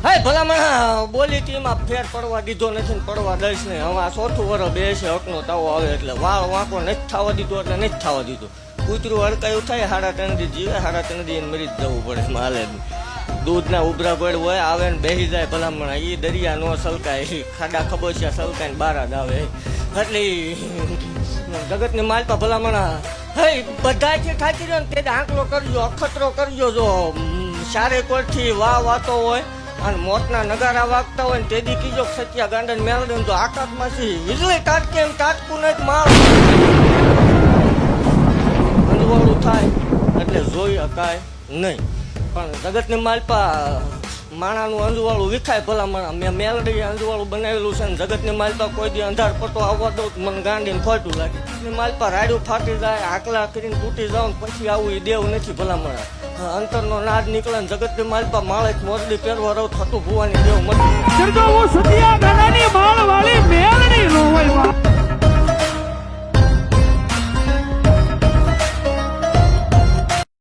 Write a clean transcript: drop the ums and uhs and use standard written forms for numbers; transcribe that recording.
હા ભલામણ બોલી ટીમાં ફેર પડવા દીધો નથી ને પડવા દઈશ ને હવે આ ચોથું વર્ષ બેસે હકનો તાવો આવે એટલે વાળ વાંકો નથી થવા દીધો એટલે નથી થવા દીધું. કૂતરું હડકાયું થાય 3.5 દી જીવે 3.5 દી મરી જ જવું પડે માલે. દૂધના ઉભરા ગોળ હોય આવે ને બેસી જાય ભલામણ એ દરિયા નો સલકાય ખાડા ખબોચિયા સલકાય ને બાર જ આવે એટલે જગતની માલપા ભલામણ હે બધા જે થાકી રહ્યો ને તે આંકલો કરજો અખતરો કરજો. જો ચારે કોરથી વાતો હોય અને મોતના નગારા વાગતા હોય ને તેદી કીજો સત્યા ગાંડા મેળવે તો આકાશમાંથી વીજળી તાટકે એમ તાટકું નહીં માળ અંધવાળું થાય એટલે જોઈ શકાય નહીં. પણ જગતની માલપા માણાનું અંજવાળું વિખાય ભલામણ મેં મેલડી અંજવાળું બનાવેલું છે ને જગતની માલપા કોઈ દી અંધાર પટો આવવા દઉં મને ગાંડીને ખોટું લાગે. માલપા રાડ્યું ફાટી જાય આકલા કરીને તૂટી જાવ ને પછી આવું એ દેવ નથી ભલામણ. અંતરનો નાદ નીકળે ને જગતની માલપા માળે મોરડી પહેરવા રહું થતું ભુવાની દેવ મત